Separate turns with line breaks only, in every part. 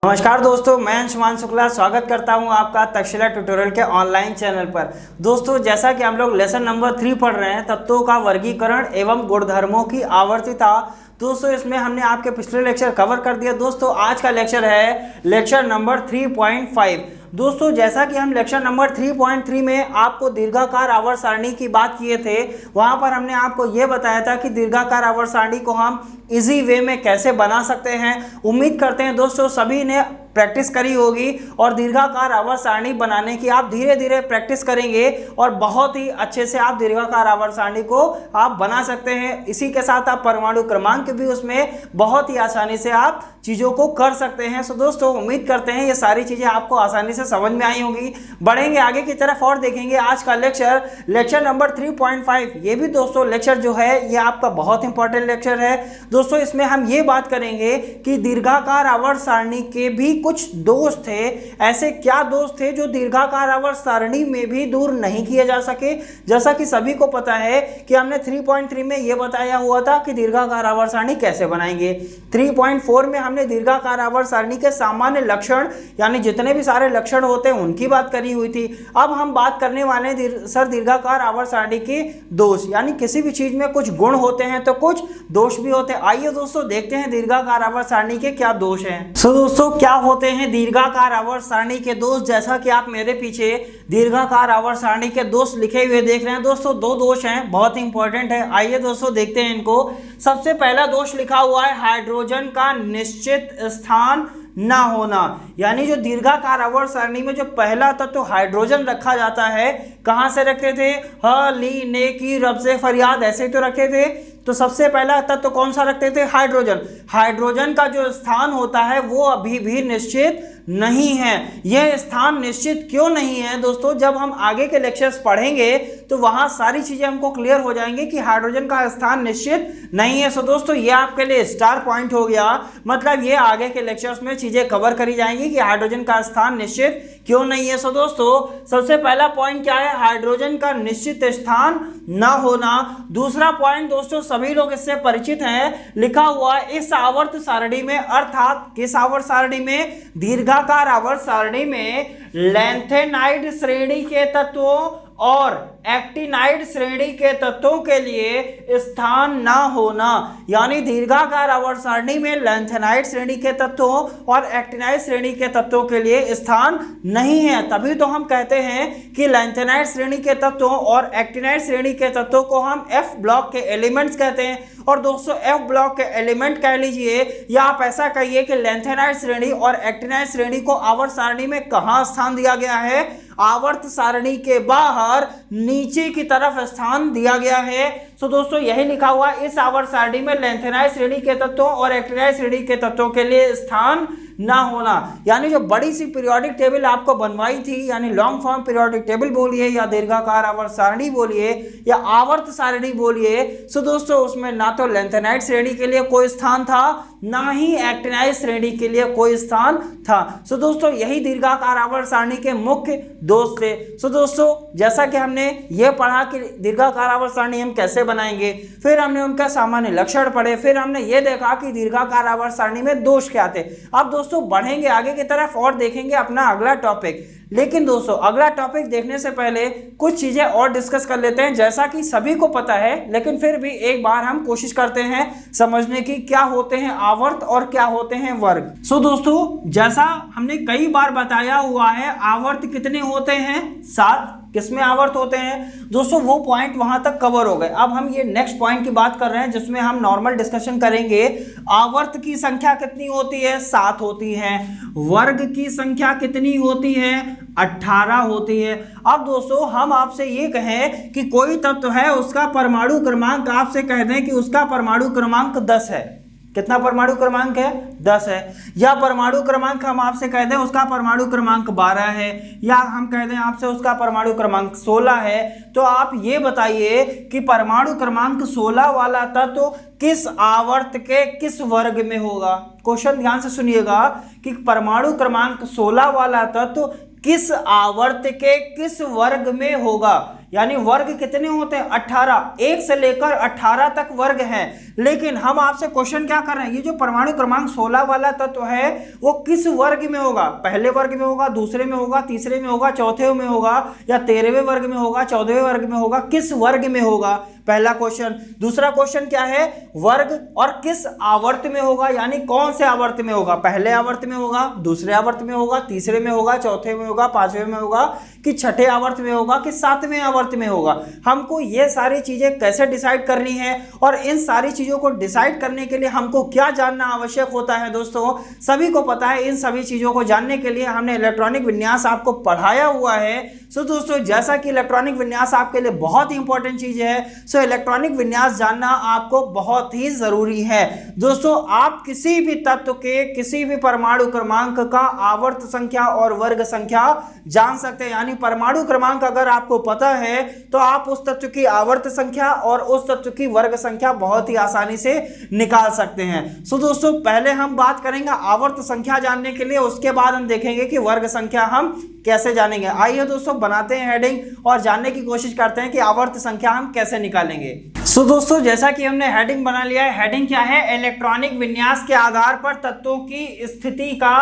नमस्कार दोस्तों, मैं अंशुमान शुक्ला स्वागत करता हूं आपका तक्षशिला ट्यूटोरियल के ऑनलाइन चैनल पर। दोस्तों, जैसा कि हम लोग लेसन नंबर 3 पढ़ रहे हैं, तत्वों का वर्गीकरण एवं गुणधर्मों की आवर्तिता। दोस्तों, इसमें हमने आपके पिछले लेक्चर कवर कर दिया। दोस्तों, आज का लेक्चर है लेक्चर नंबर 3.5। दोस्तों, जैसा कि हम लेक्चर नंबर 3.3 में आपको दीर्घाकार आवर्त सारणी की बात किए थे, वहां पर हमने आपको यह बताया था कि दीर्घाकार आवर्त सारणी को हम इजी वे में कैसे बना सकते हैं। उम्मीद करते हैं दोस्तों सभी ने प्रैक्टिस करी होगी और दीर्घाकार आवर्त सारणी बनाने की आप धीरे धीरे प्रैक्टिस करेंगे और बहुत ही अच्छे से आप दीर्घाकार आवर्त सारणी को आप बना सकते हैं। इसी के साथ आप परमाणु क्रमांक भी उसमें बहुत ही आसानी से आप चीज़ों को कर सकते हैं। सो दोस्तों, उम्मीद करते हैं ये सारी चीज़ें आपको आसानी से समझ में आई होंगी। बढ़ेंगे आगे की तरफ और देखेंगे आज का लेक्चर नंबर 3.5। ये भी दोस्तों लेक्चर जो है ये आपका बहुत इंपॉर्टेंट लेक्चर है। दोस्तों, इसमें हम ये बात करेंगे कि दीर्घाकार आवर्त सारणी के भी कुछ दोष थे। ऐसे क्या दोष थे जो दीर्घाकार आवर्त सारणी में भी दूर नहीं किए जा सके। जैसा कि सभी को पता है कि हमने 3.3 में यह बताया हुआ था कि दीर्घाकार आवर्त सारणी कैसे बनाएंगे। 3.4 में हमने दीर्घाकार आवर्त सारणी के सामान्य लक्षण यानी जितने भी सारे लक्षण होते हैं उनकी बात करी हुई थी। अब हम बात करने वाले हैं दीर्घाकार आवर्त सारणी के दोष, यानी किसी भी चीज में कुछ गुण होते हैं तो कुछ दोष भी होते हैं। आइए दोस्तों देखते हैं दीर्घाकार आवर्त सारणी के क्या दोष हैं। सो दोस्तों, क्या होते हैं दीर्घाकार आवर्त सारणी के दोष। जैसा कि आप मेरे पीछे दीर्घाकार आवर्त सारणी के दोष लिखे हुए देख रहे हैं। दोस्तों, दो दोष हैं, बहुत इंपॉर्टेंट है। आइए दोस्तों देखते हैं इनको। सबसे पहला दोष लिखा हुआ है हाइड्रोजन का निश्चित स्थान ना होना। यानी जो दीर्घाकार आवर्त सारणी में जो पहला तत्व हाइड्रोजन रखा जाता है, कहां से रखते थे? ह ली ने की रब से फरियाद, ऐसे तो रखे थे। तो सबसे पहला तत्व कौन सा रखते थे? हाइड्रोजन। हाइड्रोजन का जो स्थान होता है वो अभी भी निश्चित नहीं है। यह स्थान निश्चित क्यों नहीं है दोस्तों? जब हम आगे के लेक्चर्स पढ़ेंगे तो वहां सारी चीजें हमको क्लियर हो जाएंगे कि हाइड्रोजन का स्थान निश्चित नहीं है। सो दोस्तों, ये आपके लिए स्टार पॉइंट हो गया। मतलब ये आगे के लेक्चर्स में चीजें कवर करी जाएंगी कि हाइड्रोजन का स्थान निश्चित क्यों नहीं है। सो दोस्तों, सबसे पहला पॉइंट क्या है? हाइड्रोजन का निश्चित स्थान ना होना। दूसरा पॉइंट दोस्तों, सभी लोग इससे परिचित हैं, लिखा हुआ इस आवर्त सारणी में, अर्थात किस आवर्त सारणी में? दीर्घाकार आवर्त सारणी में लैंथेनाइड श्रेणी के तत्वों और एक्टिनाइड श्रेणी के तत्वों के लिए स्थान ना होना। यानी दीर्घाकार आवर्त सारणी में लैंथेनाइड श्रेणी के तत्वों और एक्टिनाइड श्रेणी के तत्वों के लिए स्थान नहीं है। तभी तो हम कहते हैं कि लैंथेनाइड श्रेणी के तत्वों और एक्टिनाइड श्रेणी के तत्वों को हम एफ ब्लॉक के एलिमेंट्स कहते हैं। और दोस्तों, एफ ब्लॉक के एलिमेंट कह लीजिए या आप ऐसा कहिए कि लैंथेनाइड श्रेणी और एक्टिनाइड श्रेणी को आवर्त सारणी में कहां स्थान दिया गया है? आवर्त सारणी के बाहर नीचे की तरफ स्थान दिया गया है। तो दोस्तों, यही लिखा हुआ इस आवर्त सारणी में लैंथेनाइड श्रेणी के तत्वों और एक्टिनाइड श्रेणी के तत्वों के लिए स्थान ना होना। यानी जो बड़ी सी पीरियोडिक टेबल आपको बनवाई थी, यानी लॉन्ग फॉर्म पीरियोडिक टेबल बोलिए या दीर्घाकार आवर्त सारणी बोलिए या आवर्त सारणी बोलिए, सो दोस्तों उसमें ना तो लैंथेनाइड श्रेणी के लिए कोई स्थान था, ना ही एक्टिनाइड श्रेणी के लिए कोई स्थान था। सो दोस्तों, यही दीर्घाकार आवर्त सारणी के मुख्य दोष थे। सो दोस्तों, जैसा कि हमने ये पढ़ा कि दीर्घाकार आवर्त सारणी हम कैसे बनाएंगे, फिर हमने उनका सामान्य लक्षण पढ़े, फिर हमने ये देखा कि दीर्घाकार आवर्त सारणी में दोष क्या थे। अब दोस्तों बढ़ेंगे आगे की तरफ और देखेंगे अपना अगला टॉपिक। लेकिन दोस्तों, अगला टॉपिक देखने से पहले कुछ चीजें और डिस्कस कर लेते हैं। जैसा कि सभी को पता है, लेकिन फिर भी एक बार हम कोशिश करते हैं समझने की, क्या होते हैं आवर्त और क्या होते हैं वर्ग। सो दोस्तों, जैसा हमने कई बार बताया हुआ है, आवर्त कितने होते हैं? 7। किसमें आवर्त होते हैं दोस्तों? वो पॉइंट वहां तक कवर हो गए। अब हम ये नेक्स्ट पॉइंट की बात कर रहे हैं जिसमें हम नॉर्मल डिस्कशन करेंगे। आवर्त की संख्या कितनी होती है? 7 होती है। वर्ग की संख्या कितनी होती है? 18 होती है। अब दोस्तों, हम आपसे ये कहें कि कोई तत्व है, उसका परमाणु क्रमांक आपसे कह दें कि उसका परमाणु क्रमांक 10 है। कितना परमाणु क्रमांक है? 10 है। या परमाणु क्रमांक हम आपसे कह दें उसका परमाणु क्रमांक 12 है, या हम कह दें आपसे उसका परमाणु क्रमांक 16 है। तो आप ये बताइए कि परमाणु क्रमांक 16 वाला तत्व किस आवर्त के किस वर्ग में होगा? क्वेश्चन ध्यान से सुनिएगा कि परमाणु क्रमांक 16 वाला तत्व किस आवर्त के किस वर्ग में होगा। यानी वर्ग कितने होते हैं 18, 1 से लेकर 18 तक वर्ग हैं। लेकिन हम आपसे क्वेश्चन क्या कर रहे हैं, ये जो परमाणु क्रमांक 16 वाला तत्व है वो किस वर्ग में होगा, पहले वर्ग में होगा, दूसरे में होगा, तीसरे में होगा, चौथे में होगा, या 13वें वर्ग में होगा, 14वें वर्ग में होगा, किस वर्ग में होगा, पहला क्वेश्चन। दूसरा क्वेश्चन क्या है, वर्ग और किस आवर्त में होगा, यानी कौन से आवर्त में होगा, पहले आवर्त में होगा, दूसरे आवर्त में होगा, तीसरे में होगा, चौथे में होगा, पांचवें में होगा, कि छठे आवर्त में होगा, कि सातवें आवर्त में होगा। हमको ये सारी चीजें कैसे डिसाइड करनी है और इन सारी चीजों को डिसाइड करने के लिए हमको क्या जानना आवश्यक होता है दोस्तों, सभी को पता है। इन सभी चीजों को जानने के लिए हमने इलेक्ट्रॉनिक विन्यास आपको पढ़ाया हुआ है। सो दोस्तों, जैसा कि इलेक्ट्रॉनिक विन्यास आपके लिए बहुत ही इंपॉर्टेंट चीज है, सो इलेक्ट्रॉनिक विन्यास जानना आपको बहुत ही जरूरी है। दोस्तों, आप किसी भी तत्व के किसी भी परमाणु क्रमांक का आवर्त संख्या और वर्ग संख्या जान सकते हैं। यानी परमाणु क्रमांक अगर आपको पता है तो आप उस तत्व की आवर्त संख्या और उस तत्व की वर्ग संख्या बहुत ही आसानी से निकाल सकते हैं। सो दोस्तों, पहले हम बात करेंगे आवर्त संख्या जानने के लिए, उसके बाद हम देखेंगे कि वर्ग संख्या हम कैसे जानेंगे। आइए दोस्तों, बनाते हैं हेडिंग और जानने की कोशिश करते हैं कि आवर्त संख्या हम कैसे निकालेंगे। सो दोस्तों, जैसा कि हमने हेडिंग बना लिया है, हेडिंग क्या है, इलेक्ट्रॉनिक विन्यास के आधार पर तत्वों की स्थिति का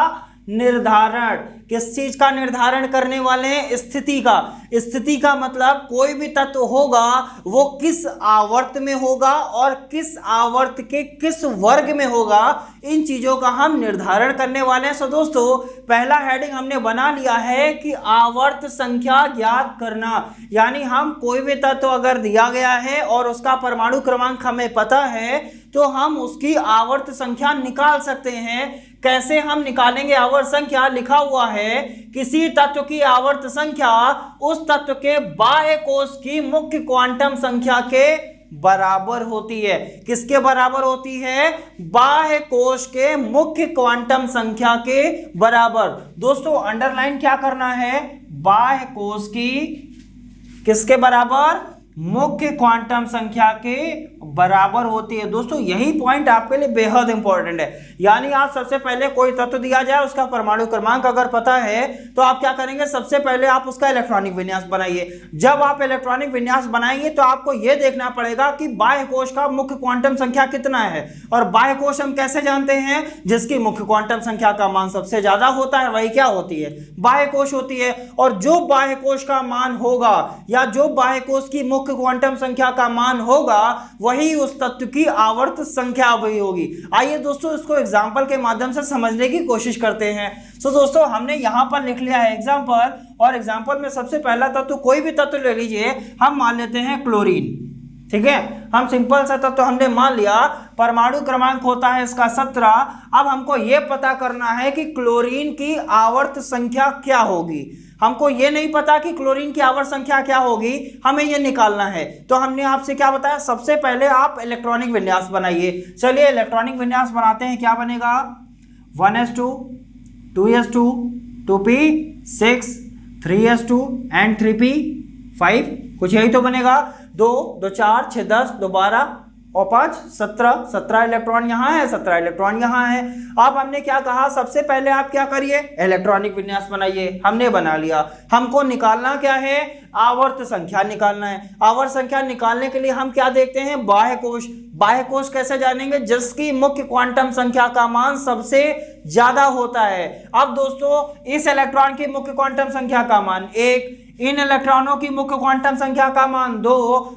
निर्धारण। किस चीज का निर्धारण करने वाले हैं, स्थिति का। स्थिति का मतलब कोई भी तत्व होगा वो किस आवर्त में होगा और किस आवर्त के किस वर्ग में होगा, इन चीजों का हम निर्धारण करने वाले हैं। सो दोस्तों, पहला हेडिंग हमने बना लिया है कि आवर्त संख्या ज्ञात करना। यानी हम कोई भी तत्व अगर दिया गया है और उसका परमाणु क्रमांक हमें पता है तो हम उसकी आवर्त संख्या निकाल सकते हैं। कैसे हम निकालेंगे आवर्त संख्या, लिखा हुआ है किसी तत्व की आवर्त संख्या उस तत्व के बाह्य कोश की मुख्य क्वांटम संख्या के बराबर होती है। किसके बराबर होती है, बाह्य कोश के मुख्य क्वांटम संख्या के बराबर। दोस्तों, अंडरलाइन क्या करना है, बाह्य कोश की किसके बराबर, मुख्य क्वांटम संख्या के बराबर होती है। दोस्तों, यही पॉइंट आपके लिए बेहद इंपॉर्टेंट है। यानी आप सबसे पहले कोई तत्व दिया जाए, उसका परमाणु क्रमांक अगर पता है तो आप क्या करेंगे, सबसे पहले आप उसका इलेक्ट्रॉनिक विन्यास बनाइए। जब आप इलेक्ट्रॉनिक विन्यास बनाएंगे तो आपको यह देखना पड़ेगा कि बाह्य कोश का मुख्य क्वांटम संख्या कितना है। और बाह्य कोश हम कैसे जानते हैं, जिसकी मुख्य क्वांटम संख्या का मान सबसे ज्यादा होता है वही क्या होती है, बाह्य कोश होती है। और जो बाह्य कोश का मान होगा या जो बाह्य कोश की मुख्य क्वांटम संख्या का मान होगा वही उस तत्व की आवर्त संख्या भी होगी। आइए दोस्तों, इसको एग्जांपल के माध्यम से समझने की कोशिश करते हैं। सो दोस्तों, हमने यहां पर लिख लिया है एग्जांपल, और एग्जांपल में सबसे पहला तत्व कोई भी तत्व ले लीजिए, हम मान लेते हैं क्लोरीन। ठीक है, हम सिंपल सा तत्व हमने मान लिया, परमाणु क्रमांक होता है इसका 17। अब हमको यह पता करना है कि क्लोरीन की आवर्त संख्या क्या होगी। हमको ये नहीं पता कि क्लोरीन की आवर्त संख्या क्या होगी, हमें ये निकालना है। तो हमने आपसे क्या बताया, सबसे पहले आप इलेक्ट्रॉनिक विन्यास बनाइए। चलिए इलेक्ट्रॉनिक विन्यास बनाते हैं। क्या बनेगा, 1s2 2s2 2p6 3s2 and 3p5, कुछ यही तो बनेगा। 2 2 4 6 10 2 12 और 5 17 इलेक्ट्रॉन यहाँ है, 17 इलेक्ट्रॉन यहाँ है। अब हमने क्या कहा, सबसे पहले आप क्या करिए, इलेक्ट्रॉनिक विन्यास बनाइए। हमने बना लिया। हमको निकालना क्या है, आवर्त संख्या निकालना है। आवर्त संख्या निकालने के लिए हम क्या देखते हैं, बाह्य कोश। बाह्य कोश कैसे जानेंगे, जिसकी मुख्य क्वांटम संख्या का मान सबसे ज्यादा होता है। अब दोस्तों, इस इलेक्ट्रॉन की मुख्य क्वांटम संख्या का मान 1, इन इलेक्ट्रॉनों की मुख्य क्वांटम संख्या का मान 2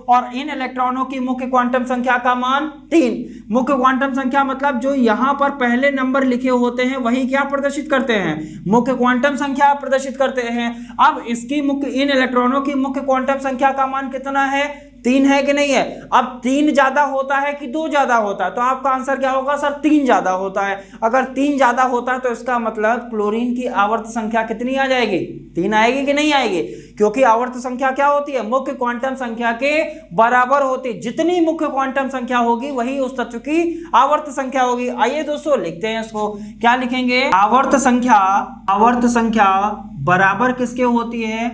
और इन इलेक्ट्रॉनों की मुख्य क्वांटम संख्या का मान 3। मुख्य क्वांटम संख्या मतलब जो यहां पर पहले नंबर लिखे होते हैं वही क्या प्रदर्शित करते हैं, मुख्य क्वांटम संख्या प्रदर्शित करते हैं। अब इसकी इन इलेक्ट्रॉनों की मुख्य क्वांटम संख्या का मान कितना है, 3 है कि नहीं है। अब 3 ज्यादा होता है कि 2 ज्यादा होता है, तो आपका आंसर क्या होगा सर, 3 ज्यादा होता है। अगर 3 ज्यादा होता है तो इसका मतलब क्लोरीन की आवर्त संख्या कितनी आ जाएगी, 3 आएगी कि नहीं आएगी, क्योंकि आवर्त संख्या क्या होती है, मुख्य क्वांटम संख्या के बराबर होती है। जितनी मुख्य क्वांटम संख्या होगी वही उस तत्व की आवर्त संख्या होगी। आइए दोस्तों लिखते हैं इसको, क्या लिखेंगे, आवर्त संख्या बराबर किसके होती है,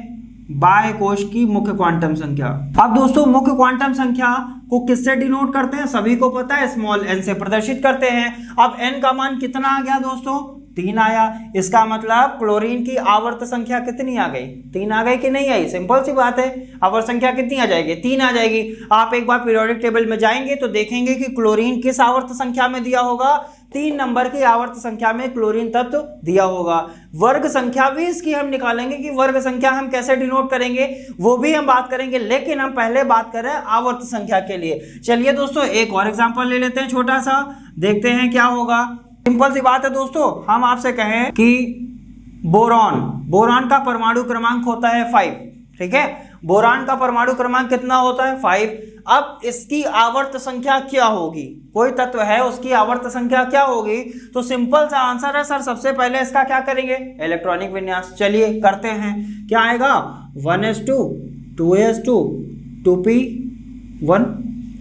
बाह्य कोश की मुख्य क्वांटम संख्या। अब दोस्तों, मुख्य क्वांटम संख्या को किससे डिनोट करते हैं, सभी को पता है, स्मॉल n से प्रदर्शित करते हैं। अब n का मान कितना आ गया दोस्तों, 3 आया। इसका मतलब क्लोरीन की आवर्त संख्या कितनी आ गई? 3 आ गई कि नहीं आई? सिंपल सी बात है, आवर्त संख्या कितनी आ जाएगी? 3 आ जाएगी। आप एक बार पीरियोडिक टेबल में जाएंगे तो देखेंगे कि क्लोरीन किस आवर्त संख्या में दिया होगा? 3 नंबर की आवर्त संख्या में क्लोरीन तत्व दिया होगा। वर्ग संख्या भी इसकी हम निकालेंगे कि वर्ग संख्या हम कैसे डिनोट करेंगे, वो भी हम बात करेंगे, लेकिन हम पहले बात करें आवर्त संख्या के लिए। चलिए दोस्तों एक और एग्जांपल ले लेते हैं छोटा सा, देखते हैं क्या होगा। सिंपल सी बात है दोस्तों, हम आपसे कहें कि बोरॉन का परमाणु क्रमांक होता है 5, ठीक है। बोरान का परमाणु क्रमांक कितना होता है? 5। अब इसकी आवर्त संख्या क्या होगी? कोई तत्व है उसकी आवर्त संख्या क्या होगी? तो सिंपल सा आंसर है सर, सबसे पहले इसका क्या करेंगे? इलेक्ट्रॉनिक विन्यास। चलिए करते हैं, क्या आएगा? 1s2 2s2 2p1,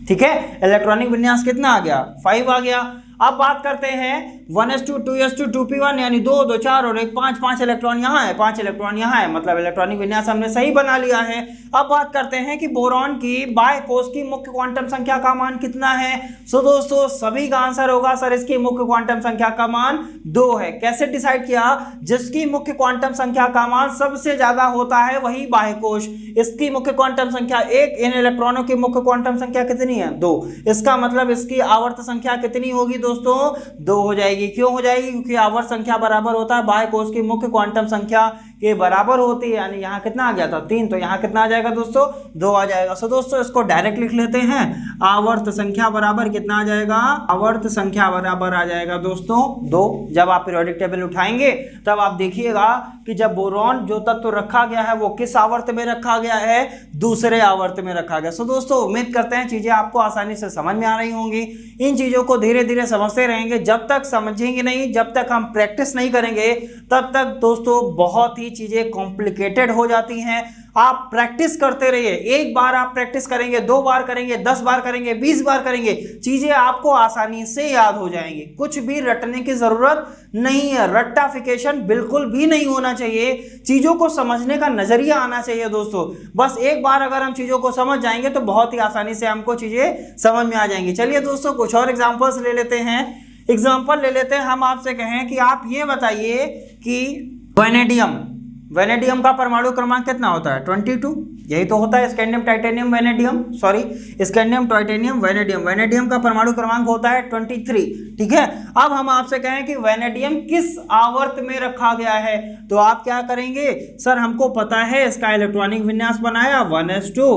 ठीक है। इलेक्ट्रॉनिक विन्यास कितना आ गया? 5 आ गया। अब बात करते हैं 1s2 2s2 2p1 यानी 2 2 4 और 1 5, 5 इलेक्ट्रॉन यहाँ है, 5 इलेक्ट्रॉन यहाँ है, मतलब इलेक्ट्रॉनिक विन्यास हमने सही बना लिया है। अब बात करते हैं कि बोरॉन की बाह्य कोश की मुख्य क्वांटम संख्या का मान कितना है। सो दोस्तों सभी का आंसर होगा सर इसकी मुख्य क्वांटम संख्या का मान 2 है। कैसे डिसाइड किया? जिसकी मुख्य क्वांटम संख्या का मान सबसे ज्यादा होता है वही बाह्य कोश। इसकी मुख्य क्वांटम संख्या 1, इन इलेक्ट्रॉनों की मुख्य क्वांटम संख्या कितनी है? 2। इसका मतलब इसकी आवर्त संख्या कितनी होगी दोस्तों? 2 हो जाएगी। क्यों हो जाएगी? क्योंकि आवर्त संख्या बराबर होता है बाह्य कोश की मुख्य क्वांटम संख्या के बराबर होती है। यानी यहाँ कितना आ गया था? 3, तो यहाँ कितना आ जाएगा दोस्तों? 2 आ जाएगा। सो दोस्तों इसको डायरेक्ट लिख लेते हैं। आवर्त संख्या बराबर कितना आ जाएगा? आवर्त संख्या बराबर आ जाएगा दोस्तों 2। जब आप पीरियोडिक टेबल उठाएंगे तब आप देखिएगा कि जब बोरॉन जो तत्व रखा गया है वो किस आवर्त में रखा गया है? दूसरे आवर्त में रखा गया। सो दोस्तों उम्मीद करते हैं चीजें आपको आसानी से समझ में आ रही होंगी। इन चीजों को धीरे धीरे समझते रहेंगे, जब तक समझेंगे नहीं, जब तक हम प्रैक्टिस नहीं करेंगे तब तक दोस्तों बहुत ही चीजें कॉम्प्लिकेटेड हो जाती हैं। आप प्रैक्टिस करते रहिए। एक बार आप प्रैक्टिस करेंगे, 2 बार करेंगे, 10 बार करेंगे, 20 बार करेंगे, चीजें आपको आसानी से याद हो जाएंगी। कुछ भी रटने की जरूरत नहीं है, रट्टाफिकेशन बिल्कुल भी नहीं होना चाहिए। चीजों को समझने का नजरिया आना चाहिए दोस्तों। बस एक बार अगर हम चीजों को समझ जाएंगे तो बहुत ही आसानी से हमको चीजें समझ में आ जाएंगी। चलिए दोस्तों कुछ और एग्जाम्पल्स ले लेते हैं। एग्जाम्पल ले लेते हैं, हम आपसे कहें कि आप ये बताइए कि वेनेडियम का परमाणु क्रमांक कितना होता है? 22। यही तो होता है scandium titanium vanadium, scandium titanium vanadium का परमाणु क्रमांक होता है 23, ठीक है। अब हम आपसे कहें कि वेनेडियम किस आवर्त में रखा गया है, तो आप क्या करेंगे? सर हमको पता है इसका इलेक्ट्रॉनिक विन्यास बनाया 1s2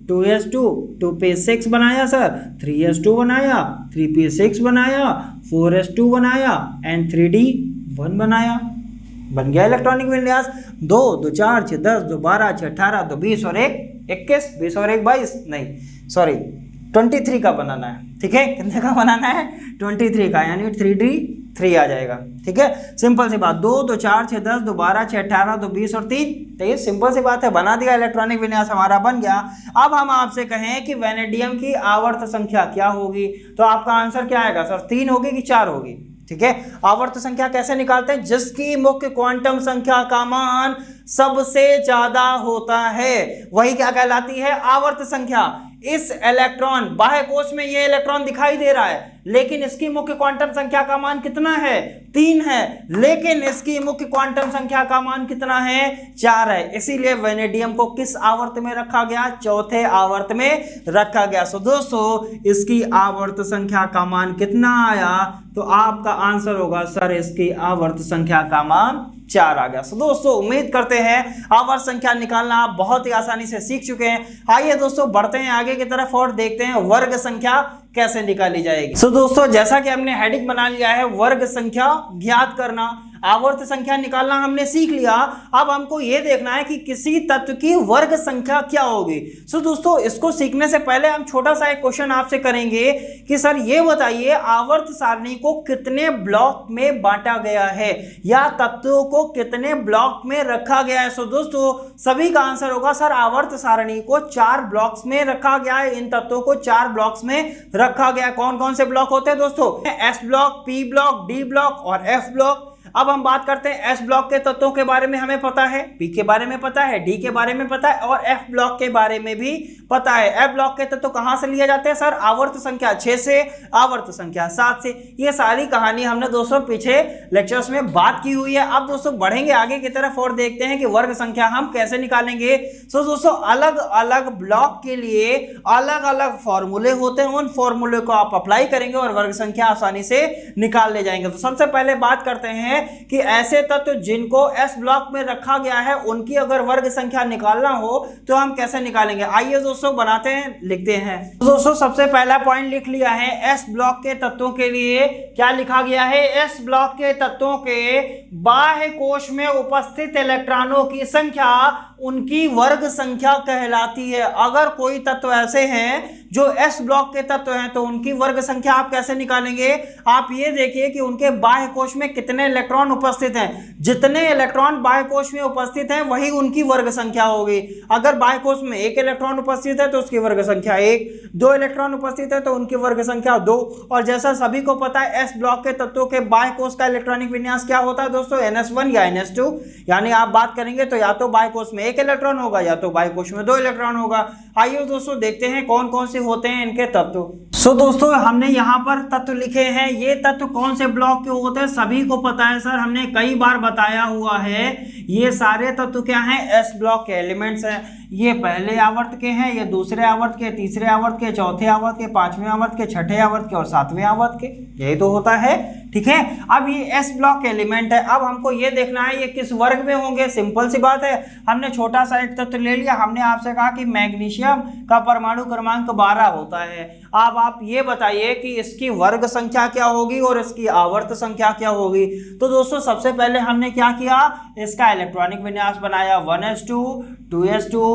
2s2 2p6 बनाया सर, 3s2 बनाया, 3p6 बनाया, 4s2 बनाया एंड 3d1 बनाया। बन गया इलेक्ट्रॉनिक विन्यास। 2 2 4 6 10 2 12 6 18 2 20 और 1 21, 20 और 1 22, नहीं सॉरी 23 का बनाना है, ठीक है। कितने का बनाना है? 23 का, यानी 3d3 आ जाएगा, ठीक है। सिंपल सी बात, 2 2 4 6 10 2 12 6 18 2 20 और 3 23, सिंपल सी बात है, बना दिया। इलेक्ट्रॉनिक विन्यास हमारा बन गया। अब हम आपसे कहें कि वेनेडियम की आवर्त संख्या क्या होगी, तो आपका आंसर क्या आएगा सर? 3 होगी कि 4 होगी? ठीक है। आवर्त संख्या कैसे निकालते हैं? जिसकी मुख्य क्वांटम संख्या का मान सबसे ज्यादा होता है वही क्या कहलाती है? आवर्त संख्या। इस इलेक्ट्रॉन बाह्य कोश में ये इलेक्ट्रॉन दिखाई दे रहा है, लेकिन इसकी मुख्य क्वांटम संख्या का मान कितना है? 3 है, लेकिन इसकी मुख्य क्वांटम संख्या का मान कितना है? 4 है। इसीलिए वेनेडियम को किस आवर्त में रखा गया? चौथे आवर्त में रखा गया। सो दोस्तों इसकी आवर्त संख्या का मान कितना आया? तो आपका आंसर होगा सर इसकी आवर्त संख्या का मान 4 आ गया। सो दोस्तों उम्मीद करते हैं आवर्त संख्या निकालना आप बहुत ही आसानी से सीख चुके हैं। आइए दोस्तों बढ़ते हैं आगे की तरफ और देखते हैं वर्ग संख्या कैसे निकाली जाएगी। सो दोस्तों जैसा कि हमने हेडिंग बना लिया है वर्ग संख्या ज्ञात करना, आवर्त संख्या निकालना हमने सीख लिया। अब हमको यह देखना है कि किसी तत्व की वर्ग संख्या क्या होगी। सो दोस्तों इसको सीखने से पहले हम छोटा सा एक क्वेश्चन आपसे करेंगे कि सर ये बताइए आवर्त सारणी को कितने ब्लॉक में बांटा गया है, या तत्वों को कितने ब्लॉक में रखा गया है। सो दोस्तों सभी का आंसर होगा सर आवर्त सारणी को 4 ब्लॉक्स में रखा गया है। इन तत्वों को 4 ब्लॉक्स में रखा गया। कौन कौन से ब्लॉक होते हैं दोस्तों? S block, P block, D block और एफ ब्लॉक। अब हम बात करते हैं एस ब्लॉक के तत्वों के बारे में। हमें पता है पी के बारे में पता है, डी के बारे में पता है और एफ ब्लॉक के बारे में भी पता है। एफ ब्लॉक के तत्व कहां से लिए जाते हैं सर? आवर्त संख्या 6 से, आवर्त संख्या 7 से। ये सारी कहानी हमने दोस्तों पीछे लेक्चर्स में बात की हुई है। अब दोस्तों बढ़ेंगे आगे की तरफ और देखते हैं कि वर्ग संख्या हम कैसे निकालेंगे। तो दोस्तों अलग अलग ब्लॉक के लिए अलग अलग फॉर्मूले होते हैं, उन फॉर्मूले को आप अप्लाई करेंगे और वर्ग संख्या आसानी से निकाल ले जाएंगे। तो सबसे पहले बात करते हैं कि ऐसे तत्व जिनको एस ब्लॉक में रखा गया है उनकी अगर वर्ग संख्या निकालना हो तो हम कैसे निकालेंगे। आइए दोस्तों बनाते हैं, लिखते हैं। तो दोस्तों सबसे पहला पॉइंट लिख लिया है। एस ब्लॉक के तत्वों के लिए क्या लिखा गया है? एस ब्लॉक के तत्वों के बाह्य कोश में उपस्थित इलेक्ट्रॉनों की संख्या उनकी वर्ग संख्या कहलाती है। अगर कोई तत्व ऐसे हैं जो एस ब्लॉक के तत्व हैं तो उनकी वर्ग संख्या आप कैसे निकालेंगे? आप ये देखिए कि उनके बाह्य कोश में कितने इलेक्ट्रॉन उपस्थित हैं। जितने इलेक्ट्रॉन बाह्य कोश में उपस्थित हैं वही उनकी वर्ग संख्या होगी। अगर बाह्य कोश में 1 इलेक्ट्रॉन उपस्थित है तो उसकी वर्ग संख्या 1, 2 इलेक्ट्रॉन उपस्थित है तो उनकी वर्ग संख्या 2। और जैसा सभी को पता है एस ब्लॉक के तत्वों के बाह्य कोश का इलेक्ट्रॉनिक विन्यास क्या होता है दोस्तों? NS1 या NS2। यानी आप बात करेंगे तो या तो बाह्य कोश में 1 इलेक्ट्रॉन होगा या तो बाह्य कोश में 2 इलेक्ट्रॉन होगा। आइए दोस्तों देखते हैं कौन कौन से होते हैं इनके तत्व। सो दोस्तों हमने यहाँ पर तत्व लिखे हैं। ये तत्व कौन से ब्लॉक के होते हैं सभी को पता है सर, हमने कई बार बताया हुआ है। ये सारे तत्व क्या हैं? एस ब्लॉक के एलिमेंट्स हैं। ये पहले आवर्त के हैं, ये दूसरे आवर्त के, तीसरे आवर्त के, चौथे आवर्त के, पांचवें आवर्त के, छठे आवर्त के और सातवें आवर्त के। यही तो होता है, ठीक है। अब ये एस ब्लॉक एलिमेंट है। अब हमको ये देखना है ये किस वर्ग में होंगे। सिंपल सी बात है, हमने छोटा सा एक तत्व ले लिया। हमने आपसे कहा कि मैग्नीशियम का परमाणु क्रमांक 12 होता है। अब आप ये बताइए कि इसकी वर्ग संख्या क्या होगी और इसकी आवर्त संख्या क्या होगी। तो दोस्तों सबसे पहले हमने क्या किया, इसका इलेक्ट्रॉनिक विन्यास बनाया 1s2, 2s2,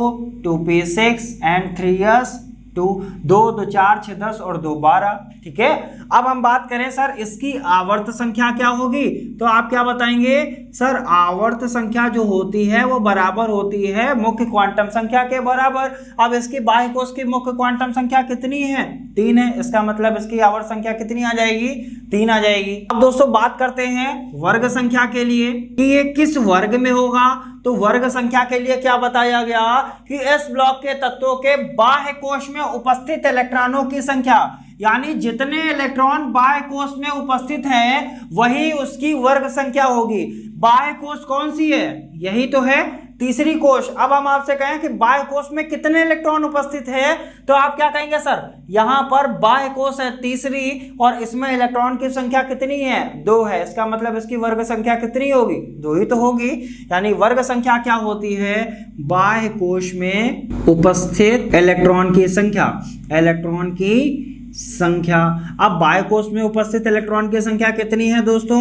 2p6 and 3s2, 2, 2, 4, 6, 10 और 2, 12, ठीक है। अब हम बात करें सर इसकी आवर्त संख्या क्या होगी, तो आप क्या बताएंगे सर? आवर्त संख्या जो होती है वो बराबर होती है मुख्य क्वांटम संख्या के बराबर। अब इसकी बाह्य कोश की मुख्य क्वांटम संख्या कितनी है? 3 है। इसका मतलब इसकी आवर्त संख्या कितनी आ जाएगी? 3 आ जाएगी। अब दोस्तों बात करते हैं वर्ग संख्या के लिए कि ये किस वर्ग में होगा। तो वर्ग संख्या के लिए क्या बताया गया कि एस ब्लॉक के तत्वों के बाह्य कोश में उपस्थित इलेक्ट्रॉनों की संख्या, यानी जितने इलेक्ट्रॉन बाह्य कोश में उपस्थित हैं वही उसकी वर्ग संख्या होगी। बाह्य कोश कौन सी है? यही तो है, तीसरी कोश। अब हम आपसे कहें कि बाह्य कोश में कितने इलेक्ट्रॉन उपस्थित है तो आप क्या कहेंगे सर? यहां पर बाह्य कोश है तीसरी और इसमें इलेक्ट्रॉन की संख्या कितनी है? 2 है। इसका मतलब इसकी वर्ग संख्या कितनी होगी? 2 ही तो होगी। यानी वर्ग संख्या क्या होती है? बाह्य कोश में उपस्थित इलेक्ट्रॉन की संख्या, इलेक्ट्रॉन की संख्या। अब बाह्य कोश में उपस्थित इलेक्ट्रॉन की संख्या कितनी है दोस्तों?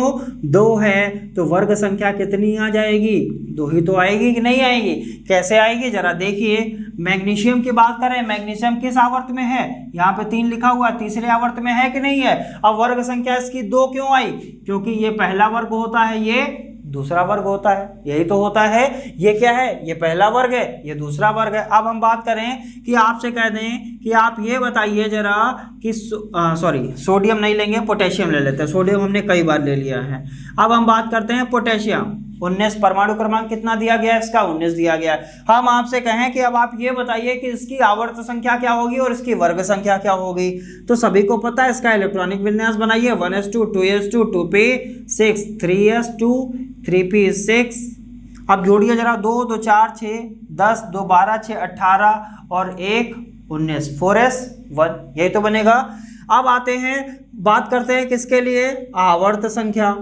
2 है। तो वर्ग संख्या कितनी आ जाएगी? 2 ही तो आएगी कि नहीं आएगी? कैसे आएगी जरा देखिए। मैग्नीशियम की बात करें, मैग्नीशियम किस आवर्त में है? यहाँ पे 3 लिखा हुआ, तीसरे आवर्त में है कि नहीं है? अब वर्ग संख्या इसकी 2 क्यों आई? क्योंकि ये पहला वर्ग होता है, ये दूसरा वर्ग होता है। यही तो होता है। ये क्या है? ये पहला वर्ग है, ये दूसरा वर्ग है। अब हम बात करें कि आपसे कह दें कि आप ये बताइए जरा कि सोडियम नहीं लेंगे, पोटेशियम ले लेते हैं। सोडियम हमने कई बार ले लिया है। अब हम बात करते हैं पोटेशियम। 19 परमाणु क्रमांक कितना दिया गया है? इसका 19 दिया गया है। हम आपसे कहें कि अब आप ये बताइए कि इसकी आवर्त संख्या क्या होगी और इसकी वर्ग संख्या क्या होगी। तो सभी को पता है, इसका इलेक्ट्रॉनिक विन्यास बनाइए 1s2, 2s2, 2p6, 3s2, 3p6। अब जोड़िए जरा 2, 2, 4, 6, 10, 2, 12, 6, 18 और 1, 19, 4s1। यही तो बनेगा। अब आते हैं, बात करते हैं किसके लिए? आवर्त संख्या।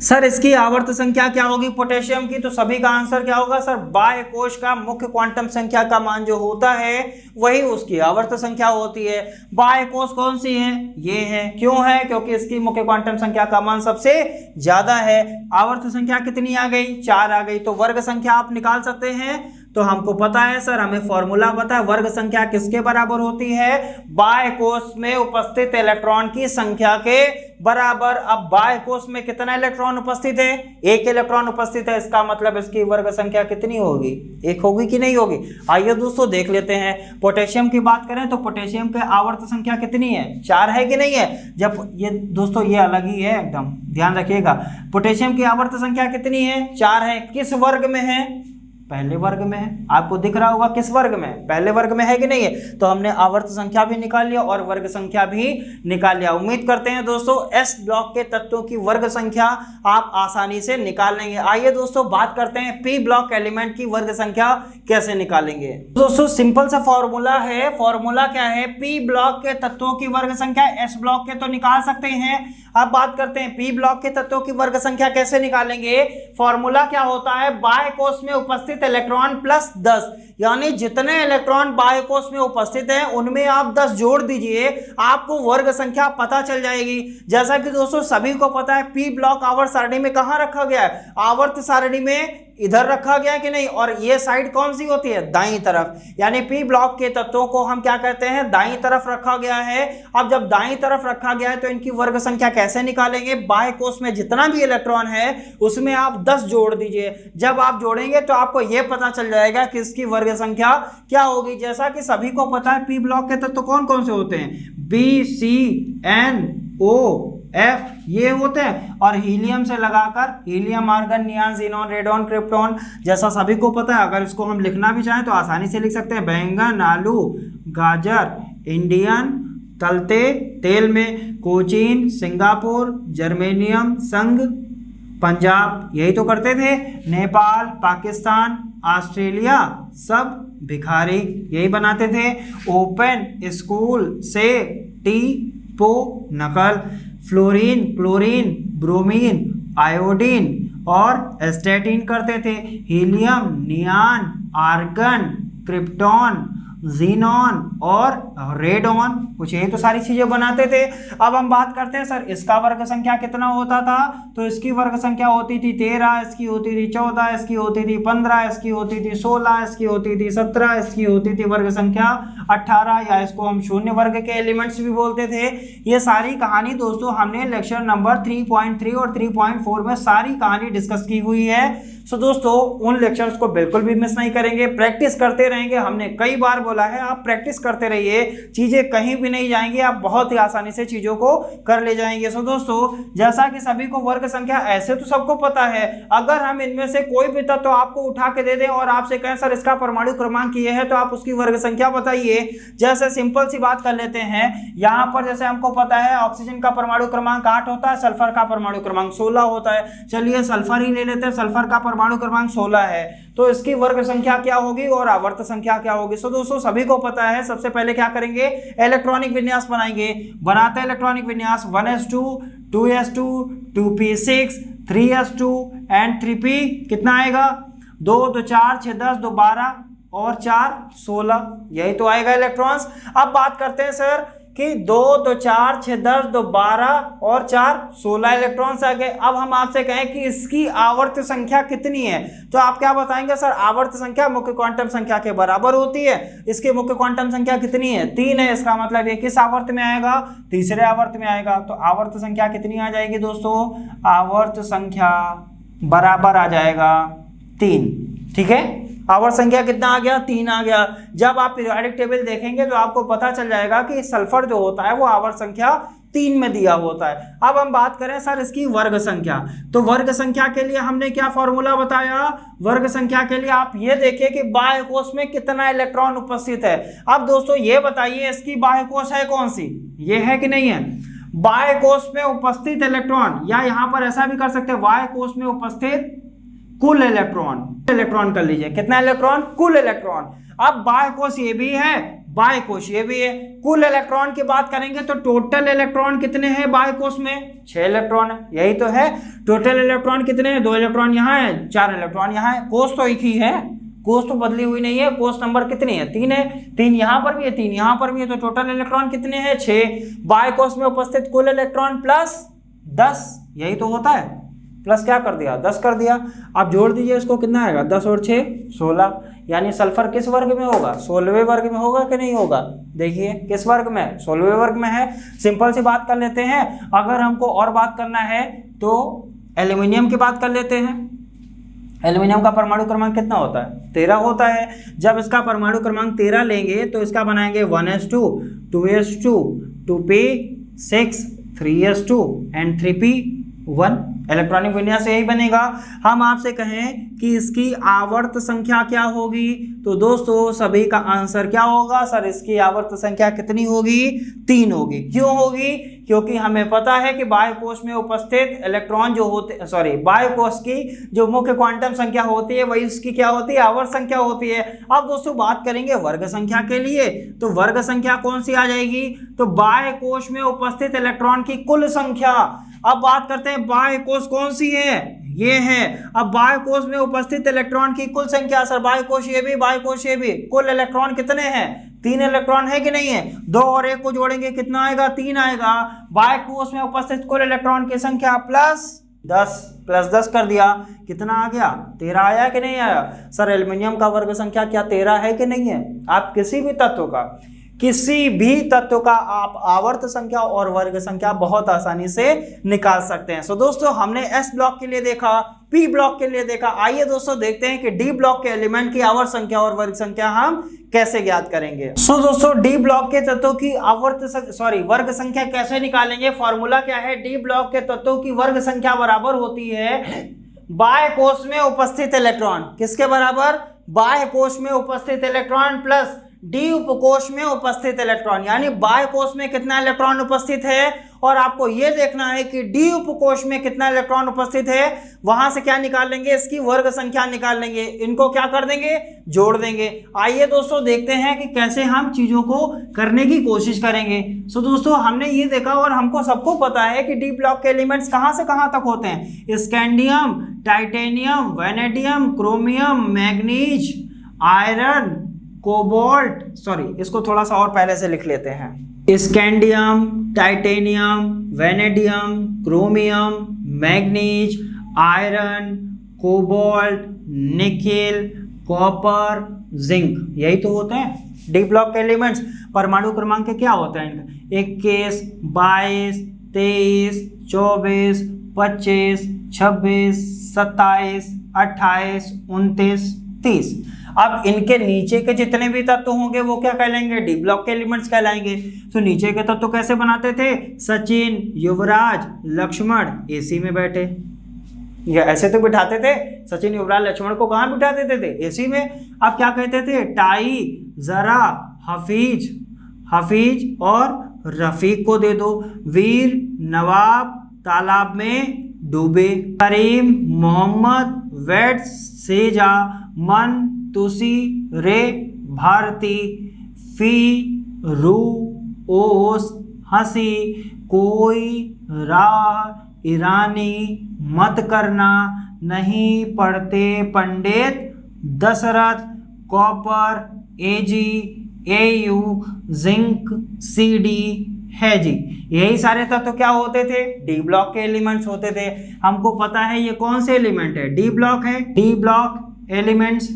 सर इसकी आवर्त संख्या क्या होगी पोटेशियम की? तो सभी का आंसर क्या होगा सर? बाह्य कोश का मुख्य क्वांटम संख्या का मान जो होता है वही उसकी आवर्त संख्या होती है। बाह्य कोश कौन सी है? ये है। क्यों है? क्योंकि इसकी मुख्य क्वांटम संख्या का मान सबसे ज्यादा है। आवर्त संख्या कितनी आ गई? 4 आ गई। तो वर्ग संख्या आप निकाल सकते हैं। तो हमको पता है सर, हमें फॉर्मूला पता है, वर्ग संख्या किसके बराबर होती है, बाह्य कोश में उपस्थित इलेक्ट्रॉन की संख्या के बराबर। अब बाह्य कोश में कितना इलेक्ट्रॉन उपस्थित है, एक इलेक्ट्रॉन उपस्थित है, इसका मतलब इसकी वर्ग संख्या कितनी होगी, एक होगी कि नहीं होगी। आइए दोस्तों देख लेते हैं। पोटेशियम की बात करें तो पोटेशियम के आवर्त संख्या कितनी है, 4 है कि नहीं है। जब ये दोस्तों ये अलग ही है एकदम, ध्यान रखिएगा। पोटेशियम की आवर्त संख्या कितनी है, 4 है। किस वर्ग में है, पहले वर्ग में है। आपको दिख रहा होगा किस वर्ग में, पहले वर्ग में है कि नहीं है। तो हमने आवर्त संख्या भी निकाल लिया और वर्ग संख्या भी निकाल लिया। उम्मीद करते हैं दोस्तों एस ब्लॉक के तत्वों की वर्ग संख्या आप आसानी से निकाल लेंगे। आइए दोस्तों बात करते हैं पी ब्लॉक एलिमेंट की वर्ग संख्या कैसे निकालेंगे। दोस्तों सिंपल सा फॉर्मूला है। फॉर्मूला क्या है, पी ब्लॉक के तत्वों की वर्ग संख्या एस ब्लॉक के तो निकाल सकते हैं। अब बात करते हैं पी ब्लॉक के तत्वों की वर्ग संख्या कैसे निकालेंगे। फॉर्मूला क्या होता है, बाह्य कोश में उपस्थित इलेक्ट्रॉन प्लस 10, यानी जितने इलेक्ट्रॉन बाह्य कोश में उपस्थित हैं उनमें आप 10 जोड़ दीजिए, आपको वर्ग संख्या पता चल जाएगी। जैसा कि दोस्तों सभी को पता है पी ब्लॉक आवर्त सारणी में कहां रखा गया है, आवर्त सारणी में इधर रखा गया कि नहीं, और ये साइड कौन सी होती है, दाईं तरफ। यानी पी ब्लॉक के तत्वों को हम क्या कहते हैं, दाईं तरफ रखा गया है। अब जब दाईं तरफ रखा गया है तो इनकी वर्ग संख्या कैसे निकालेंगे, बाह्य कोश में जितना भी इलेक्ट्रॉन है उसमें आप 10 जोड़ दीजिए। जब आप जोड़ेंगे तो आपको यह पता चल जाएगा कि इसकी वर्ग संख्या क्या होगी। जैसा कि सभी को पता है पी ब्लॉक के तत्व कौन कौन से होते हैं, B, C, N, O, F, ये होते हैं। और हीलियम से लगाकर helium, argon, neon, xenon, radon, krypton, जैसा सभी को पता है। अगर इसको हम लिखना भी चाहें तो आसानी से लिख सकते हैं, बैंगन, आलू, गाजर, इंडियन, तलते तेल में, कोचीन, सिंगापुर, जर्मेनियम, संघ, पंजाब, यही तो करते थे। नेपाल, पाकिस्तान, ऑस्ट्रेलिया, सब भिखारी यही बनाते थे। ओपन स्कूल से टी पो नकल, फ्लोरीन, क्लोरीन, ब्रोमीन, आयोडीन और एस्टेटिन करते थे। Helium, neon, argon, krypton, xenon और रेडॉन, कुछ यही तो सारी चीजें बनाते थे। अब हम बात करते हैं सर इसका वर्ग संख्या कितना होता था। तो इसकी वर्ग संख्या होती थी 13, इसकी होती थी 14, इसकी होती थी 15, इसकी होती थी 16, इसकी होती थी 17, इसकी होती थी वर्ग संख्या 18, या इसको हम शून्य वर्ग के एलिमेंट्स भी बोलते थे। ये सारी कहानी दोस्तों हमने लेक्चर नंबर 3.3 और 3.4 में सारी कहानी डिस्कस की हुई है। सो दोस्तों उन लेक्चर्स को बिल्कुल भी मिस नहीं करेंगे, प्रैक्टिस करते रहेंगे। हमने कई बार बोला है आप प्रैक्टिस करते रहिए, चीजें कहीं भी नहीं जाएंगी, आप बहुत ही आसानी से चीजों को कर ले जाएंगे। सो दोस्तों जैसा कि सभी को वर्ग संख्या ऐसे तो सबको पता है, अगर हम इनमें से कोई भी तत्व आपको उठा के दे दें और आपसे कहें सर इसका परमाणु क्रमांक ये है, तो आप उसकी वर्ग संख्या बताइए। जैसे सिंपल सी बात कर लेते हैं, यहाँ पर जैसे हमको पता है ऑक्सीजन का परमाणु क्रमांक 8 होता है, सल्फर का परमाणु क्रमांक 16 होता है। चलिए सल्फर ही ले लेते हैं, सल्फर का परमाणु क्रमांक 16 है, तो इसकी वर्ग संख्या क्या होगी और आवर्त संख्या क्या होगी। सो दोस्तों सभी को पता है, सबसे पहले क्या करेंगे, इलेक्ट्रॉनिक विन्यास बनाएंगे। बनाते हैं इलेक्ट्रॉनिक विन्यास 1s2 2s2 2p6 3s2 and 3p, कितना आएगा 2 2 4 6 10 2 12 और 4 16, यही तो आएगा इलेक्ट्रॉन्स। अब बात करते हैं सर कि 2 2 4 6 10 2 12 और 4 16 इलेक्ट्रॉन्स आ गए। अब हम आपसे कहें कि इसकी आवर्त संख्या कितनी है, तो आप क्या बताएंगे, सर आवर्त संख्या मुख्य क्वांटम संख्या के बराबर होती है। इसकी मुख्य क्वांटम संख्या कितनी है, 3 है, इसका मतलब ये किस आवर्त में आएगा, तीसरे आवर्त में आएगा। तो आवर्त संख्या कितनी आ जाएगी दोस्तों, आवर्त संख्या बराबर आ जाएगा 3। ठीक है, आवर्त संख्या कितना आ गया, 3 आ गया। जब आप पीरियोडिक टेबल देखेंगे तो आपको पता चल जाएगा कि सल्फर जो होता है वो आवर्त संख्या 3 में दिया होता है। अब हम बात करें सर इसकी वर्ग संख्या, तो वर्ग संख्या के लिए हमने क्या फॉर्मूला बताया, वर्ग संख्या के लिए आप ये देखिए कि बाह्य कोश में कितना इलेक्ट्रॉन उपस्थित है। अब दोस्तों ये बताइए इसकी बाह्य कोश है कौन सी, ये है कि नहीं है। बाह्य कोश में उपस्थित इलेक्ट्रॉन, या यहाँ पर ऐसा भी कर सकते हैं, बाह्य कोश में उपस्थित कुल इलेक्ट्रॉन कर लीजिए, कितना इलेक्ट्रॉन, कुल इलेक्ट्रॉन। अब बाह्य कोश ये भी है, बाह्य कोश ये भी है। कुल इलेक्ट्रॉन की बात करेंगे तो टोटल इलेक्ट्रॉन कितने हैं बाह्य कोश में, 6 इलेक्ट्रॉन है, यही तो है। टोटल इलेक्ट्रॉन कितने हैं, 2 इलेक्ट्रॉन यहाँ है, 4 इलेक्ट्रॉन यहाँ है। कोश तो एक ही है, कोश तो बदली हुई नहीं है। कोश नंबर कितने हैं, 3 है, 3 यहाँ पर भी है, 3 यहाँ पर भी है, तो टोटल इलेक्ट्रॉन कितने हैं, 6। बाह्य कोश में उपस्थित कुल इलेक्ट्रॉन प्लस 10, यही तो होता है, प्लस क्या कर दिया, 10 कर दिया। आप जोड़ दीजिए इसको, कितना आएगा, 10 और 6 16, यानी सल्फर किस वर्ग में होगा, 16वें वर्ग में होगा कि नहीं होगा। देखिए किस वर्ग में, 16वें वर्ग में है। सिंपल सी बात कर लेते हैं। अगर हमको और बात करना है तो एल्यूमिनियम की बात कर लेते हैं। एल्यूमिनियम का परमाणु क्रमांक कितना होता है, 13 होता है। जब इसका परमाणु क्रमांक 13 लेंगे तो इसका बनाएंगे 1s2 2s2 2p6 3s2 and 3p1। Electronic विन्यास यही बनेगा। हम आपसे कहें कि इसकी आवर्त संख्या क्या होगी, तो दोस्तों सभी का आंसर क्या होगा सर, इसकी आवर्त संख्या कितनी होगी, 3 होगी। क्यों होगी, क्योंकि हमें पता है कि बाह्य कोश में उपस्थित इलेक्ट्रॉन जो होते बाह्य कोश की जो मुख्य क्वांटम संख्या होती है वही उसकी क्या होती है, आवर्त संख्या होती है। अब दोस्तों बात करेंगे वर्ग संख्या के लिए, तो वर्ग संख्या कौन सी आ जाएगी, तो बाह्य कोश में उपस्थित इलेक्ट्रॉन की कुल संख्या। अब बात करते हैं बाह्य कोश कौन सी है, ये है। अब बाह्य कोश में उपस्थित इलेक्ट्रॉन की कुल संख्या, सर बाह्य कोश ये भी, बाह्य कोश ये भी, कुल इलेक्ट्रॉन कितने हैं, 3 इलेक्ट्रॉन है कि नहीं है। 2 और 1 को जोड़ेंगे कितना आएगा, 3 आएगा। बाह्य कोश में उपस्थित कुल इलेक्ट्रॉन की संख्या प्लस 10 कर दिया, कितना आ गया, 13 आया कि नहीं आया। सर एल्यूमिनियम का वर्ग संख्या क्या 13 है कि नहीं है। आप किसी भी तत्व का आप आवर्त संख्या और वर्ग संख्या बहुत आसानी से निकाल सकते हैं। सो दोस्तों हमने एस ब्लॉक के लिए देखा, पी ब्लॉक के लिए देखा। आइए दोस्तों देखते हैं कि डी ब्लॉक के एलिमेंट की आवर्त संख्या और वर्ग संख्या हम कैसे ज्ञात करेंगे। सो दोस्तों डी ब्लॉक के तत्वों की वर्ग संख्या कैसे निकालेंगे। फॉर्मूला क्या है, डी ब्लॉक के तत्वों की वर्ग संख्या बराबर होती है बाह्य कोश में उपस्थित इलेक्ट्रॉन, किसके बराबर, बाह्य कोश में उपस्थित इलेक्ट्रॉन प्लस डी उपकोश में उपस्थित इलेक्ट्रॉन। यानी बाह्य कोश में कितना इलेक्ट्रॉन उपस्थित है और आपको यह देखना है कि डी उपकोश में कितना इलेक्ट्रॉन उपस्थित है। वहां से क्या निकाल लेंगे, इसकी वर्ग संख्या निकाल लेंगे, इनको क्या कर देंगे, जोड़ देंगे। आइए दोस्तों देखते हैं कि कैसे हम चीजों को करने की कोशिश करेंगे। सो दोस्तों हमने ये देखा और हमको सबको पता है कि डी ब्लॉक के एलिमेंट्स कहां से कहां तक होते हैं, scandium, titanium, vanadium, chromium, manganese, iron, cobalt, इसको थोड़ा सा और पहले से लिख लेते हैं। Scandium, titanium, vanadium, chromium, manganese, iron, cobalt, nickel, copper, zinc, यही तो होते हैं डी ब्लॉक के एलिमेंट्स। परमाणु क्रमांक क्या होता है इनका, 21, 22, 23, 24, 25, 26, 27, 28, 29, 30। अब इनके नीचे के जितने भी तत्व होंगे वो क्या कहलाएंगे, डी ब्लॉक के एलिमेंट्स कहलाएंगे। तो नीचे के तत्व कैसे बनाते थे, सचिन, युवराज, लक्ष्मण एसी में बैठे, या ऐसे तो बिठाते थे, सचिन, युवराज, लक्ष्मण को कहाँ बिठा देते थे, एसी में। अब क्या कहते थे, टाई, जरा, हफीज और रफीक को दे दो। वीर, नवाब तालाब में डूबे, करीम, मोहम्मद, वेट, सेजा, मन, तुसी, रे, भारती, फी, रू, ओस, हंसी, कोई, राह, ईरानी, मत करना, नहीं पढ़ते पंडित, दशरथ, कॉपर, एजी, एयू, जिंक, सीडी, है जी। यही सारे तत्व क्या होते थे, डी ब्लॉक के एलिमेंट्स होते थे। हमको पता है ये कौन से एलिमेंट है, डी ब्लॉक है, डी ब्लॉक एलिमेंट्स।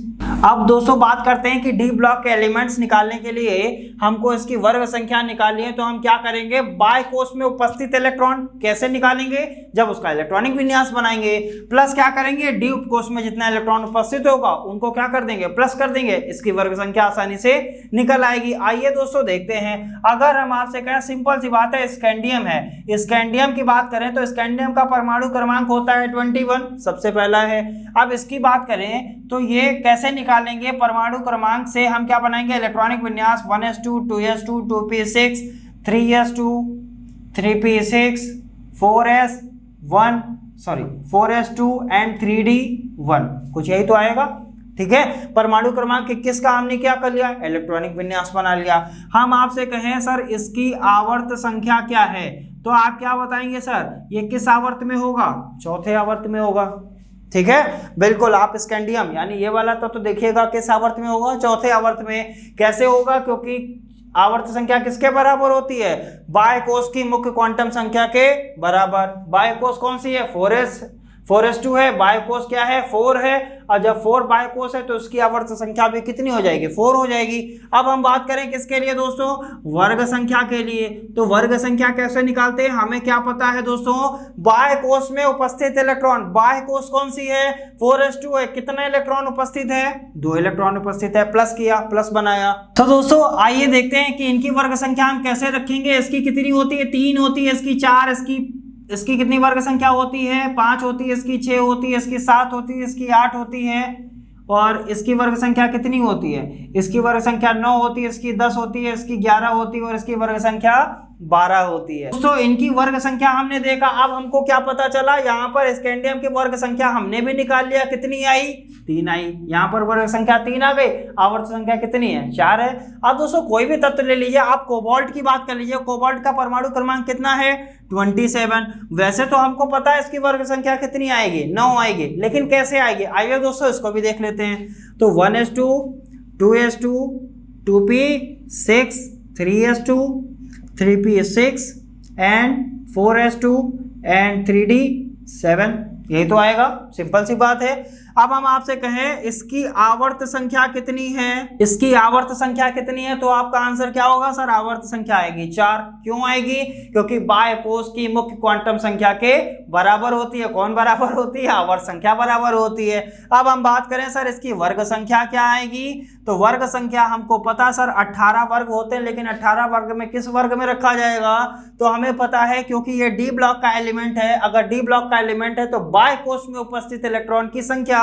अब दोस्तों बात करते हैं कि डी ब्लॉक के एलिमेंट्स निकालने के लिए हमको इसकी वर्ग संख्या निकालनी है, तो हम क्या करेंगे, बाह्य कोश में उपस्थित इलेक्ट्रॉन कैसे निकालेंगे, जब उसका इलेक्ट्रॉनिक विन्यास बनाएंगे, प्लस क्या करेंगे, डी उपकोश में जितना इलेक्ट्रॉन उपस्थित होगा उनको क्या कर देंगे, प्लस कर देंगे, इसकी वर्ग संख्या आसानी से निकल आएगी। आइए दोस्तों देखते हैं। अगर हम आपसे कहें, सिंपल सी बात है, स्कैंडियम है, स्कैंडियम की बात करें तो स्कैंडियम का परमाणु क्रमांक होता है 21, सबसे पहला है। अब इसकी बात करें तो ये कैसे निकालेंगे, परमाणु क्रमांक से हम क्या बनाएंगे, इलेक्ट्रॉनिक विन्यास 1s2 2s2 2p6 3s2 3p6 4s2 and 3d1, कुछ यही तो आएगा। ठीक है, परमाणु क्रमांक 21 का हमने क्या कर लिया, इलेक्ट्रॉनिक विन्यास बना लिया। हम आपसे कहें सर इसकी आवर्त संख्या क्या है, तो आप क्या बताएंगे सर, ये किस आवर्त में होगा, चौथे आवर्त में होगा। ठीक है, बिल्कुल। आप स्कैंडियम यानी ये वाला तो देखिएगा किस आवर्त में होगा, चौथे आवर्त में। कैसे होगा, क्योंकि आवर्त संख्या किसके बराबर होती है, बाह्य कोश की मुख्य क्वांटम संख्या के बराबर। बाह्य कोश कौन सी है, 4s, 4s2 है, बाह्य कोष क्या है 4 है, और जब 4 बाह्य कोष है तो उसकी आवर्त संख्या भी कितनी हो जाएगी 4 हो जाएगी। अब हम बात करें किसके लिए दोस्तों, वर्ग संख्या के लिए। तो वर्ग संख्या कैसे निकालते हैं, हमें क्या पता है दोस्तों, बाह्य कोष में उपस्थित इलेक्ट्रॉन, बाह्य कोष कौन सी है 4s2 है, कितने इलेक्ट्रॉन उपस्थित है 2 इलेक्ट्रॉन उपस्थित है, प्लस किया, प्लस बनाया। तो दोस्तों आइए देखते हैं कि इनकी वर्ग संख्या हम कैसे रखेंगे। इसकी कितनी होती है 3 होती है, इसकी 4, इसकी कितनी वर्ग संख्या होती है 5 होती है, इसकी 6 होती है, इसकी 7 होती है, इसकी 8 होती है, और इसकी वर्ग संख्या कितनी होती है, इसकी वर्ग संख्या 9 होती है, इसकी 10 होती है, इसकी 11 होती है, और इसकी वर्ग संख्या 12 होती है। दोस्तों इनकी वर्ग संख्या हमने देखा। अब हमको क्या पता चला, यहाँ पर स्कैंडियम की वर्ग संख्या हमने भी निकाल लिया, कितनी आई 3 आई, यहाँ पर वर्ग संख्या 3 आ गई, आवर्त संख्या कितनी है 4 है। अब दोस्तों कोई भी तत्व ले लीजिए, आप कोबाल्ट की बात कर लीजिए, कोबाल्ट का परमाणु क्रमांक कितना है 27। वैसे तो हमको पता है इसकी वर्ग संख्या कितनी आएगी 9 आएगी, लेकिन कैसे आएगी, आइए दोस्तों इसको भी देख लेते हैं। तो 1s2, 2s2, 2p6, 3s2, 3p6 and 4s2 and 3d7, यही तो आएगा, सिंपल सी बात है। अब हम आपसे कहें इसकी आवर्त संख्या कितनी है, इसकी आवर्त संख्या कितनी है, तो आपका आंसर क्या होगा सर, आवर्त संख्या आएगी 4। क्यों आएगी, क्योंकि बाह्य कोष की मुख्य क्वांटम संख्या के बराबर होती है। कौन बराबर होती है, आवर्त संख्या बराबर होती है। अब हम बात करें सर इसकी वर्ग संख्या क्या आएगी, तो वर्ग संख्या हमको पता सर 18 वर्ग होते हैं, लेकिन 18 वर्ग में किस वर्ग में रखा जाएगा, तो हमें पता है क्योंकि ये डी ब्लॉक का एलिमेंट है। अगर डी ब्लॉक का एलिमेंट है तो बाह्य कोष में उपस्थित इलेक्ट्रॉन की संख्या,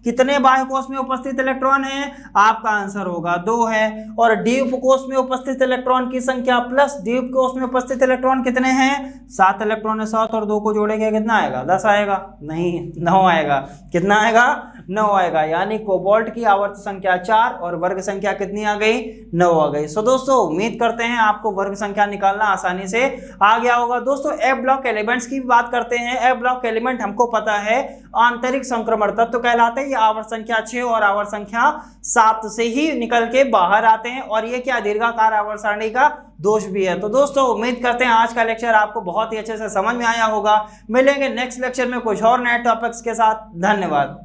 कितने बाह्य कोष में उपस्थित इलेक्ट्रॉन है, आपका आंसर होगा 2 है। और डी उपकोष में उपस्थित इलेक्ट्रॉन की संख्या प्लस डी उपकोष में उपस्थित इलेक्ट्रॉन कितने हैं 7 इलेक्ट्रॉन है, 7 और 2 को जोड़ेंगे कितना आएगा 10 आएगा, नहीं 9 आएगा, कितना आएगा 9 आएगा। यानी कोबाल्ट की आवर्त संख्या 4 और वर्ग संख्या कितनी आ गई 9 आ गई। सो दोस्तों उम्मीद करते हैं आपको वर्ग संख्या निकालना आसानी से आ गया होगा। दोस्तों एफ ब्लॉक एलिमेंट्स की बात करते हैं। एफ ब्लॉक एलिमेंट हमको पता है आंतरिक संक्रमण तत्व कहलाते हैं। ये आवर्त संख्या 6 और आवर्त संख्या 7 से ही निकल के बाहर आते हैं, और ये क्या दीर्घाकार आवर्त सारणी का दोष भी है। तो दोस्तों उम्मीद करते हैं आज का लेक्चर आपको बहुत ही अच्छे से समझ में आया होगा। मिलेंगे नेक्स्ट लेक्चर में कुछ और नए टॉपिक्स के साथ। धन्यवाद।